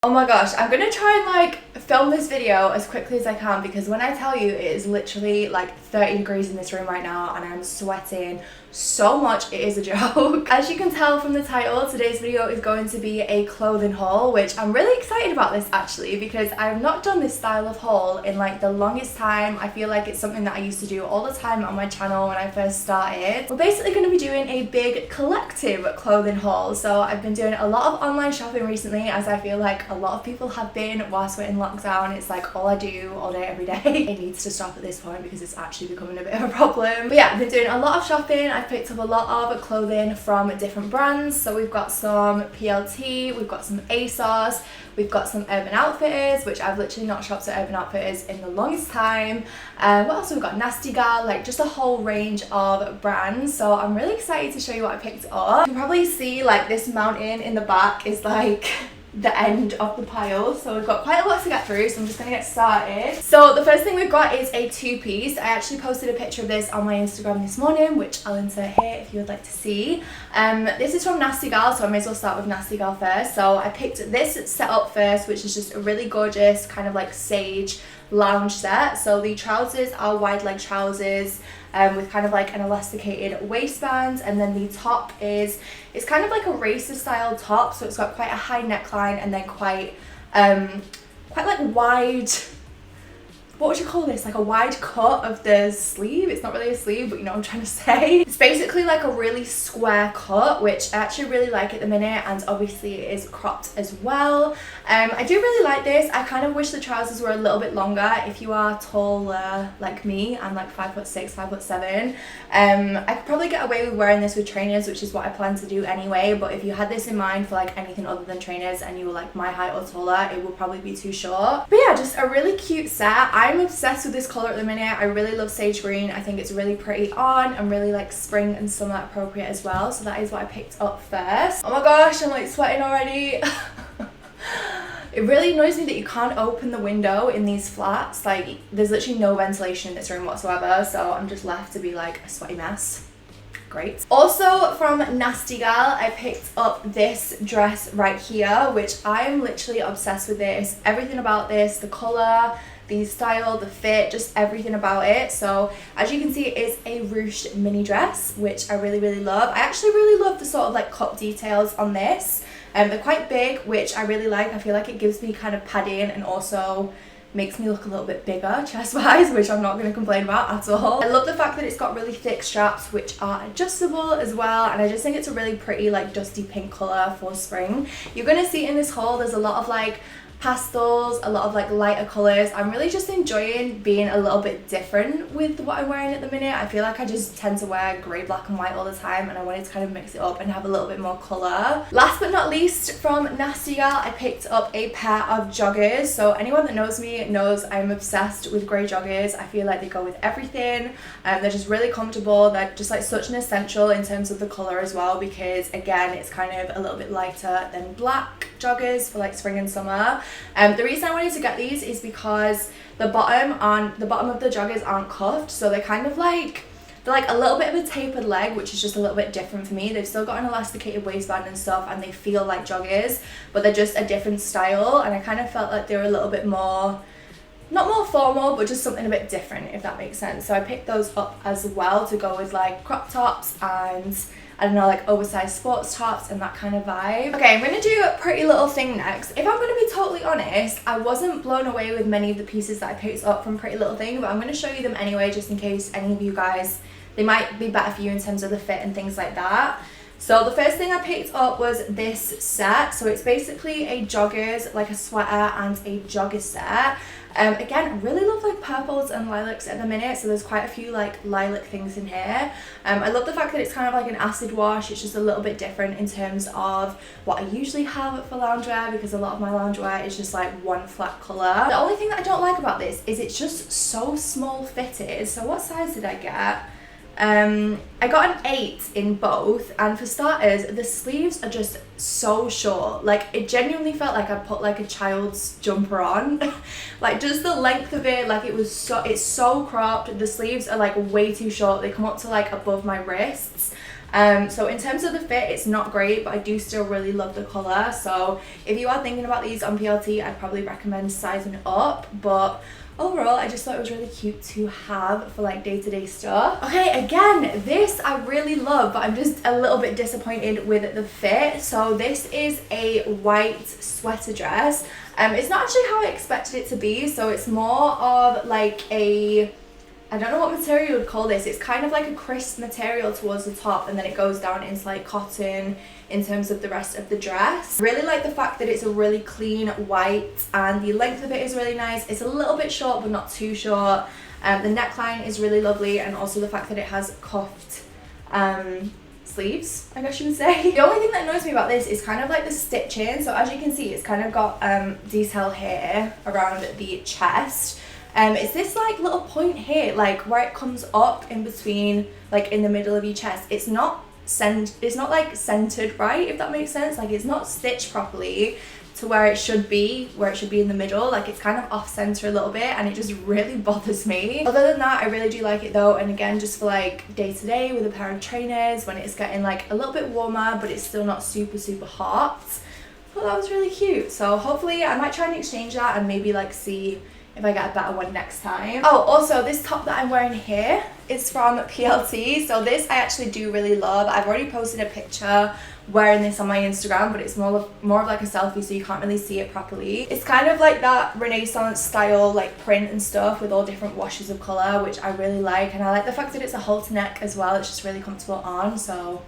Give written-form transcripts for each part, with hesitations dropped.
Oh my gosh, I'm gonna try and like film this video as quickly as I can, because when I tell you it is literally like 30 degrees in this room right now and I'm sweating so much, it is a joke. As you can tell from the title, today's video is going to be a clothing haul, which I'm really excited about this actually, because I've not done this style of haul in like the longest time. I feel like it's something that I used to do all the time on my channel when I first started. We're basically going to be doing a big collective clothing haul. So I've been doing a lot of online shopping recently, as I feel like a lot of people have been whilst we're in lockdown. It's like all I do all day every day. It needs to stop at this point because it's actually becoming a bit of a problem. But yeah, I've been doing a lot of shopping. I've picked up a lot of clothing from different brands. So we've got some PLT, we've got some ASOS, we've got some Urban Outfitters, which I've literally not shopped at Urban Outfitters in the longest time. What else? We've got Nasty Gal, like just a whole range of brands. So I'm really excited to show you what I picked up. You can probably see like this mountain in the back is like the end of the pile, so we've got quite a lot to get through, so I'm just gonna get started. So the first thing we've got is a two-piece. I actually posted a picture of this on my Instagram this morning, which I'll insert here if you would like to see. This is from Nasty Gal, so I may as well start with Nasty Gal first. So I picked this set up first, which is just a really gorgeous kind of like sage lounge set. So the trousers are wide leg trousers with kind of like an elasticated waistband, and then the top is, it's kind of like a racer style top, so it's got quite a high neckline and then quite like wide, what would you call this, like a wide cut of the sleeve. It's not really a sleeve, but you know what I'm trying to say. It's basically like a really square cut, which I actually really like at the minute, and obviously it is cropped as well. I do really like this. I kind of wish the trousers were a little bit longer. If you are taller like me, I'm like 5'6", 5'7", I could probably get away with wearing this with trainers, which is what I plan to do anyway. But if you had this in mind for like anything other than trainers and you were like my height or taller, it would probably be too short. But yeah, just a really cute set. I'm obsessed with this color at the minute. I really love sage green. I think it's really pretty on and really like spring and summer appropriate as well. So that is what I picked up first. Oh my gosh, I'm like sweating already. It really annoys me that you can't open the window in these flats. Like there's literally no ventilation in this room whatsoever, so I'm just left to be like a sweaty mess. Great. Also from Nasty Gal, I picked up this dress right here, which I am literally obsessed with this. Everything about this, the color, the style, the fit, just everything about it. So as you can see, it is a ruched mini dress, which I really love. I actually really love the sort of like cup details on this. They're quite big, which I really like. I feel like it gives me kind of padding and also makes me look a little bit bigger chest wise, which I'm not going to complain about at all. I love the fact that it's got really thick straps which are adjustable as well, and I just think it's a really pretty like dusty pink colour for spring. You're going to see in this haul there's a lot of like pastels, a lot of like lighter colours. I'm really just enjoying being a little bit different with what I'm wearing at the minute. I feel like I just tend to wear grey, black and white all the time, and I wanted to kind of mix it up and have a little bit more colour. Last but not least, from Nasty Gal, I picked up a pair of joggers. So anyone that knows me knows I'm obsessed with grey joggers. I feel like they go with everything. They're just really comfortable. They're just like such an essential in terms of the colour as well, because again it's kind of a little bit lighter than black joggers for like spring and summer. The reason I wanted to get these is because the bottom of the joggers aren't cuffed, so they're kind of like, they're like a little bit of a tapered leg, which is just a little bit different for me. They've still got an elasticated waistband and stuff, and they feel like joggers, but they're just a different style, and I kind of felt like they were a little bit more, not more formal, but just something a bit different, if that makes sense. So I picked those up as well to go with like crop tops and I don't know, like oversized sports tops and that kind of vibe. Okay, I'm gonna do a Pretty Little Thing next. If I'm gonna be totally honest, I wasn't blown away with many of the pieces that I picked up from Pretty Little Thing, but I'm gonna show you them anyway, just in case any of you guys, they might be better for you in terms of the fit and things like that. So the first thing I picked up was this set. So it's basically a joggers, like a sweater and a jogger set. Again, I really love like purples and lilacs at the minute, so there's quite a few like lilac things in here. I love the fact that it's kind of like an acid wash. It's just a little bit different in terms of what I usually have for loungewear, because a lot of my loungewear is just like one flat colour. The only thing that I don't like about this is it's just so small fitted. So what size did I get? I got an 8 in both, and for starters the sleeves are just so short. Like it genuinely felt like I put like a child's jumper on. Like just the length of it, like it's so cropped. The sleeves are like way too short. They come up to like above my wrists. So in terms of the fit, it's not great, but I do still really love the colour. So if you are thinking about these on PLT, I'd probably recommend sizing it up. But overall, I just thought it was really cute to have for like day-to-day stuff. Okay, again, this I really love, but I'm just a little bit disappointed with the fit. So this is a white sweater dress. It's not actually how I expected it to be. So it's more of like a, I don't know what material you would call this. It's kind of like a crisp material towards the top, and then it goes down into like cotton in terms of the rest of the dress. Really like the fact that it's a really clean white, and the length of it is really nice. It's a little bit short, but not too short. The neckline is really lovely, and also the fact that it has cuffed sleeves, I guess you would say. The only thing that annoys me about this is kind of like the stitching. So as you can see, it's kind of got detail here around the chest. It's this like little point here, like where it comes up in between, like in the middle of your chest. It's not like centered right, if that makes sense. Like it's not stitched properly to where it should be in the middle. Like it's kind of off center a little bit, and it just really bothers me. Other than that, I really do like it though. And again, just for like day to day with a pair of trainers when it's getting like a little bit warmer, but it's still not super hot. I thought that was really cute. So hopefully I might try and exchange that and maybe like see if I get a better one next time. Oh, also this top that I'm wearing here is from PLT. So this I actually do really love. I've already posted a picture wearing this on my Instagram, but it's more of like a selfie, so you can't really see it properly. It's kind of like that Renaissance style like print and stuff with all different washes of colour, which I really like. And I like the fact that it's a halter neck as well. It's just really comfortable on. So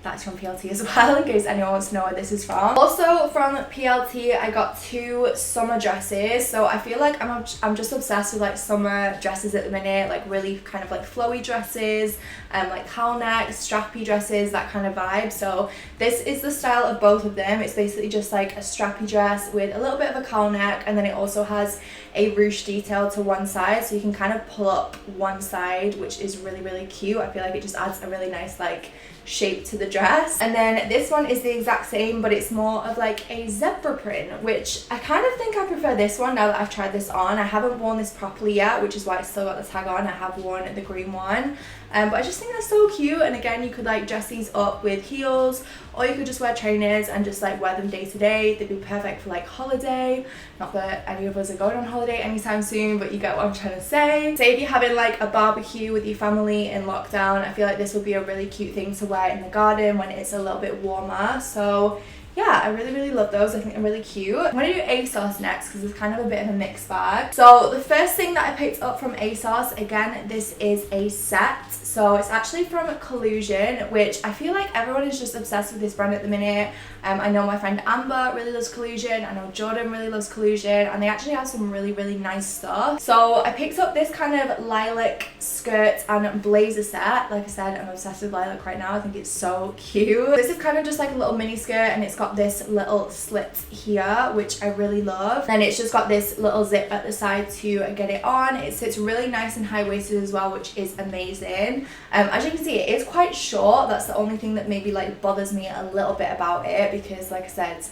that's from PLT as well, in case anyone wants to know where this is from. Also from PLT, I got 2 summer dresses. So I feel like I'm just obsessed with like summer dresses at the minute, like really kind of like flowy dresses, like cowl necks, strappy dresses, that kind of vibe. So this is the style of both of them. It's basically just like a strappy dress with a little bit of a cowl neck, and then it also has a ruched detail to one side, so you can kind of pull up one side, which is really cute. I feel like it just adds a really nice like shape to the dress. And then this one is the exact same, but it's more of like a zebra print, which I kind of think I prefer this one now that I've tried this on. I haven't worn this properly yet, which is why it's still got the tag on. I have worn the green one, but I just think they're so cute. And again, you could like dress these up with heels, or you could just wear trainers and just like wear them day to day. They'd be perfect for like holiday. Not that any of us are going on holiday anytime soon, but you get what I'm trying to say. Say if you're having like a barbecue with your family in lockdown, I feel like this would be a really cute thing to wear in the garden when it's a little bit warmer. So yeah, I really love those. I think they're really cute. I'm going to do ASOS next because it's kind of a bit of a mixed bag. So the first thing that I picked up from ASOS, again, this is a set. So it's actually from Collusion, which I feel like everyone is just obsessed with this brand at the minute. I know my friend Amber really loves Collusion. I know Jordan really loves Collusion, and they actually have some really nice stuff. So I picked up this kind of lilac skirt and blazer set. Like I said, I'm obsessed with lilac right now. I think it's so cute. This is kind of just like a little mini skirt, and it's got this little slit here, which I really love. Then it's just got this little zip at the side to get it on. It sits really nice and high-waisted as well, which is amazing. As you can see, it is quite short. That's the only thing that maybe like bothers me a little bit about it, because like I said,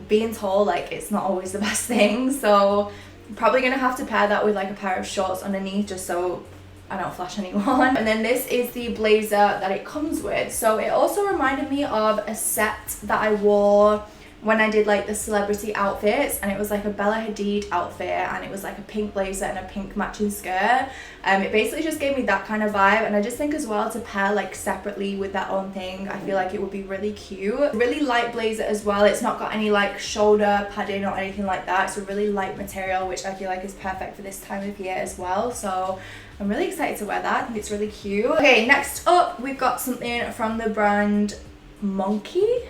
being tall, like it's not always the best thing. So I'm probably gonna have to pair that with like a pair of shorts underneath, just so I don't flash anyone. And then this is the blazer that it comes with. So it also reminded me of a set that I wore when I did like the celebrity outfits, and it was like a Bella Hadid outfit, and it was like a pink blazer and a pink matching skirt. It basically just gave me that kind of vibe, and I just think as well to pair like separately with that own thing, I feel like it would be really cute. Really light blazer as well. It's not got any like shoulder padding or anything like that. It's a really light material, which I feel like is perfect for this time of year as well. So I'm really excited to wear that. I think it's really cute. Okay, next up we've got something from the brand Monkey.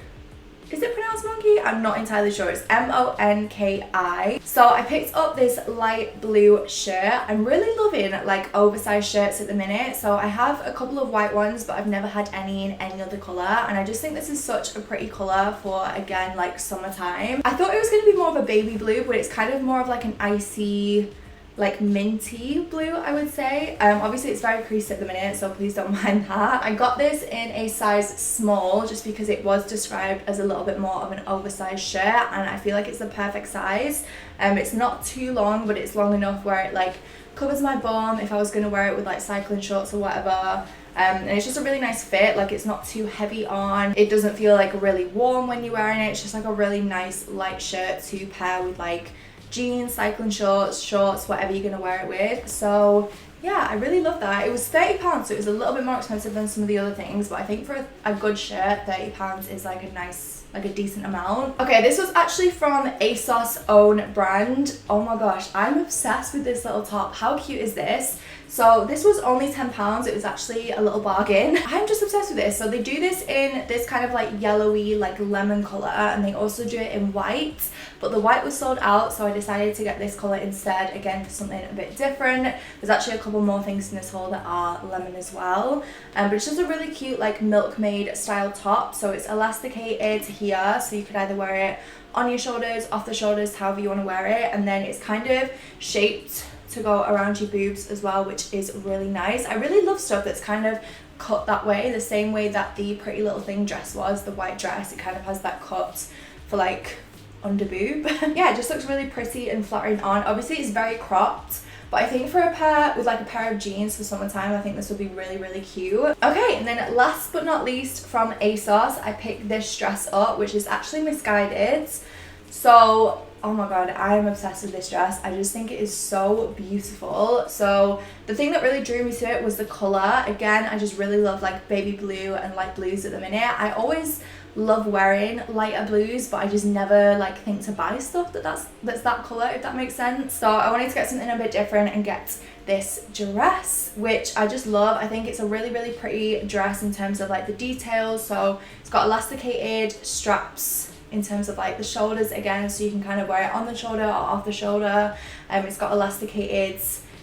Is it pronounced Monkey? I'm not entirely sure. It's M-O-N-K-I. So I picked up this light blue shirt. I'm really loving like oversized shirts at the minute. So I have a couple of white ones, but I've never had any in any other colour. And I just think this is such a pretty colour for, again, like summertime. I thought it was going to be more of a baby blue, but it's kind of more of like an icy, like minty blue, I would say. Obviously it's very creased at the minute, so please don't mind that. I got this in a size small just because it was described as a little bit more of an oversized shirt, and I feel like it's the perfect size. It's not too long, but it's long enough where it like covers my bum if I was going to wear it with like cycling shorts or whatever. and it's just a really nice fit. Like, it's not too heavy on, it doesn't feel like really warm when you're wearing it. It's just like a really nice light shirt to pair with like jeans, cycling shorts, whatever you're gonna wear it with. So yeah, I really love that. It was £30, so it was a little bit more expensive than some of the other things, but I think for a good shirt, £30 is like a nice, like a decent amount. Okay, this was actually from ASOS own brand. Oh my gosh, I'm obsessed with this little top. How cute is this? So this was only £10. It was actually a little bargain. I'm just obsessed with this. So they do this in this kind of like yellowy, like lemon color, and they also do it in white, but the white was sold out, so I decided to get this color instead, again for something a bit different. There's actually a couple more things in this haul that are lemon as well, but it's just a really cute like milkmaid style top. So it's elasticated here, so you could either wear it on your shoulders, off the shoulders, however you want to wear it, and then it's kind of shaped to go around your boobs as well, which is really nice. I really love stuff that's kind of cut that way, the same way that the Pretty Little Thing dress was, the white dress. It kind of has that cut for like under boob. Yeah, it just looks really pretty and flattering on. Obviously it's very cropped, but I think for a pair with like a pair of jeans for summertime, I think this would be really, really cute. Okay, and then last but not least from ASOS, I picked this dress up, which is actually Missguided. So oh my god, I am obsessed with this dress. I just think it is so beautiful. So the thing that really drew me to it was the color. Again, I just really love like baby blue and light blues at the minute. I always love wearing lighter blues, but I just never like think to buy stuff that's that color, if that makes sense. So I wanted to get something a bit different and get this dress, which I just love. I think it's a really, really pretty dress in terms of like the details. So it's got elasticated straps in terms of like the shoulders again, so you can kind of wear it on the shoulder or off the shoulder. It's got elasticated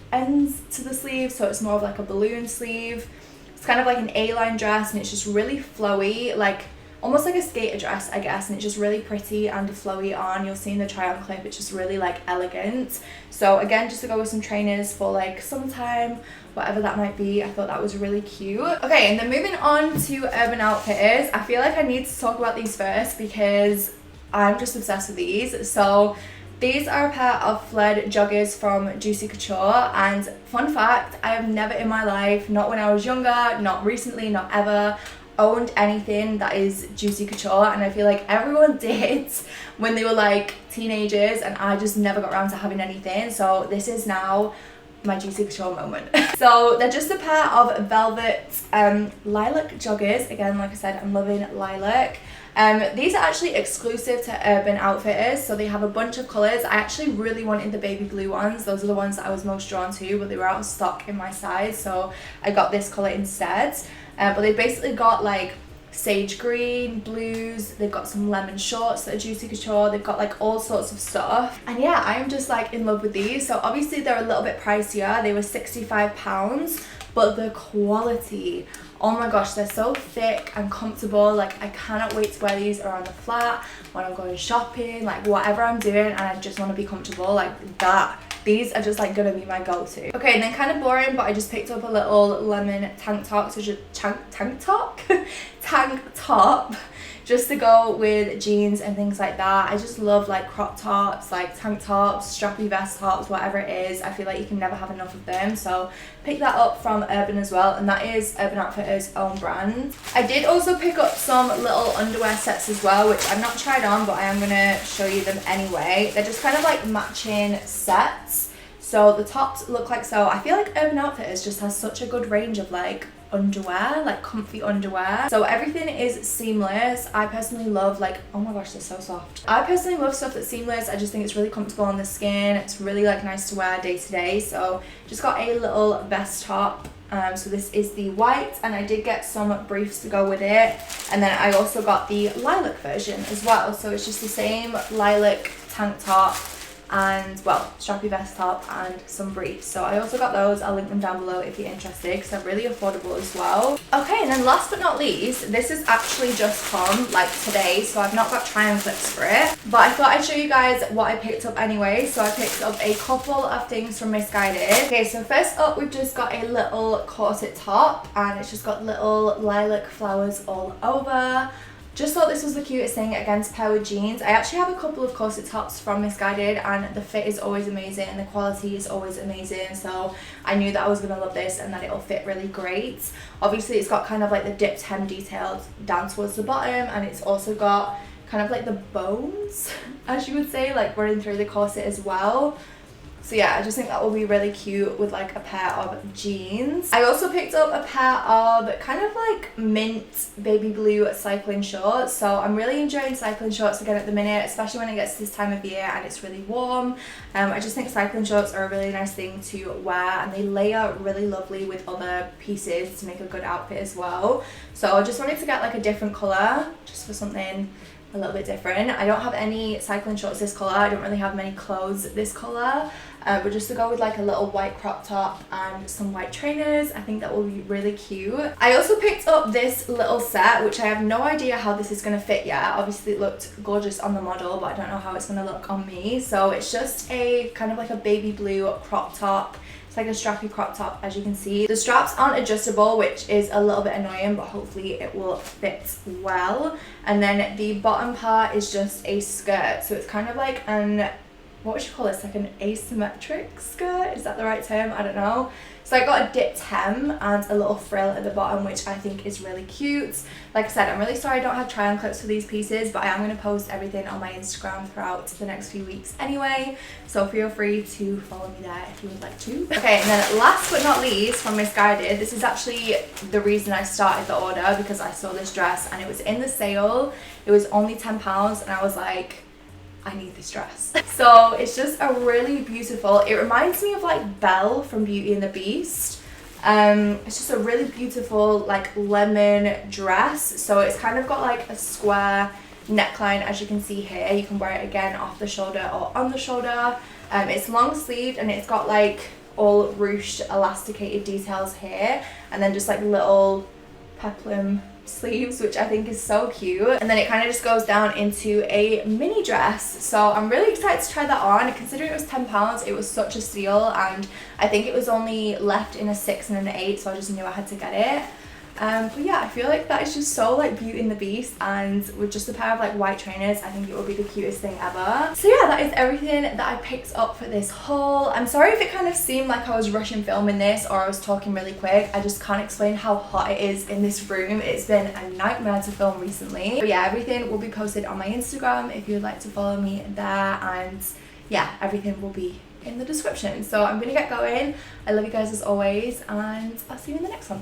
ends to the sleeve, so it's more of like a balloon sleeve. It's kind of like an A-line dress, and it's just really flowy, like almost like a skater dress, I guess, and it's just really pretty and flowy on. You'll see in the try on clip, it's just really like elegant. So again, just to go with some trainers for like summertime, whatever that might be, I thought that was really cute. Okay, and then moving on to Urban Outfitters, I feel like I need to talk about these first because I'm just obsessed with these. So these are a pair of flared joggers from Juicy Couture, and fun fact, I have never in my life, not when I was younger, not recently, not ever, owned anything that is Juicy Couture, and I feel like everyone did when they were like teenagers, and I just never got around to having anything. So this is now my Juicy Couture moment. So they're just a pair of velvet lilac joggers. Again, like I said, I'm loving lilac. These are actually exclusive to Urban Outfitters, so they have a bunch of colours. I actually really wanted the baby blue ones. Those are the ones that I was most drawn to, but they were out of stock in my size, so I got this colour instead. But they basically got like sage green, blues, they've got some lemon shorts that are Juicy Couture, they've got like all sorts of stuff. And yeah, I am just like in love with these. So obviously they're a little bit pricier, they were £65, but the quality, oh my gosh, they're so thick and comfortable. Like I cannot wait to wear these around the flat, when I'm going shopping, like whatever I'm doing, and I just want to be comfortable like that. These are just like gonna be my go-to. Okay, and then kind of boring, but I just picked up a little lemon tank top, so just tank top, just to go with jeans and things like that. I just love like crop tops, like tank tops, strappy vest tops, whatever it is. I feel like you can never have enough of them. So pick that up from Urban as well, and that is Urban Outfitters' own brand. I did also pick up some little underwear sets as well, which I've not tried on, but I am gonna show you them anyway. They're just kind of like matching sets. So the tops look like so. I feel like Urban Outfitters just has such a good range of like underwear, like comfy underwear. So everything is seamless. I personally love like, oh my gosh, they're so soft. I personally love stuff that's seamless. I just think it's really comfortable on the skin. It's really like nice to wear day to day. So just got a little vest top. So this is the white, and I did get some briefs to go with it. And then I also got the lilac version as well. So it's just the same lilac tank top and, well, strappy vest top and some briefs. So I also got those. I'll link them down below if you're interested, because they're really affordable as well. Okay, and then last but not least, this is actually just come like today, so I've not got try-on clips for it, but I thought I'd show you guys what I picked up anyway. So I picked up a couple of things from Missguided. Okay, so first up, we've just got a little corset top, and it's just got little lilac flowers all over. Just thought this was the cutest thing, again, to pair with jeans. I actually have a couple of corset tops from Missguided and the fit is always amazing and the quality is always amazing, so I knew that I was going to love this and that it'll fit really great. Obviously it's got kind of like the dipped hem detailed down towards the bottom, and it's also got kind of like the bones, as you would say, like running through the corset as well. So yeah, I just think that will be really cute with like a pair of jeans. I also picked up a pair of kind of like mint baby blue cycling shorts. So I'm really enjoying cycling shorts again at the minute, especially when it gets to this time of year and it's really warm. I just think cycling shorts are a really nice thing to wear, and they layer really lovely with other pieces to make a good outfit as well. So I just wanted to get like a different colour, just for something a little bit different. I don't have any cycling shorts this colour, I don't really have many clothes this colour, but just to go with like a little white crop top and some white trainers, I think that will be really cute. I also picked up this little set, which I have no idea how this is going to fit yet. Obviously it looked gorgeous on the model, but I don't know how it's going to look on me. So it's just a kind of like a baby blue crop top. It's like a strappy crop top, as you can see. The straps aren't adjustable, which is a little bit annoying, but hopefully it will fit well. And then the bottom part is just a skirt, so it's kind of like an, what would you call this, like an asymmetric skirt? Is that the right term? I don't know. So I got a dipped hem and a little frill at the bottom, which I think is really cute. Like I said, I'm really sorry I don't have try-on clips for these pieces, but I am going to post everything on my Instagram throughout the next few weeks anyway, so feel free to follow me there if you would like to. Okay, and then last but not least from Missguided, this is actually the reason I started the order, because I saw this dress and it was in the sale. It was only £10 and I was like, I need this dress. So it's just a really beautiful, it reminds me of like Belle from Beauty and the Beast. It's just a really beautiful like lemon dress. So it's kind of got like a square neckline, as you can see here. You can wear it again off the shoulder or on the shoulder. It's long sleeved and it's got like all ruched elasticated details here, and then just like little peplum sleeves, which I think is so cute. And then it kind of just goes down into a mini dress, so I'm really excited to try that on. Considering it was £10, it was such a steal, and I think it was only left in a 6 and an 8, so I just knew I had to get it. But yeah, I feel like that is just so like Beauty and the Beast, and with just a pair of like white trainers, I think it will be the cutest thing ever. So yeah, that is everything that I picked up for this haul. I'm sorry if it kind of seemed like I was rushing filming this or I was talking really quick. I just can't explain how hot it is in this room. It's been a nightmare to film recently. But yeah, everything will be posted on my Instagram if you would like to follow me there, and yeah, everything will be in the description. So I'm gonna get going. I love you guys as always, and I'll see you in the next one.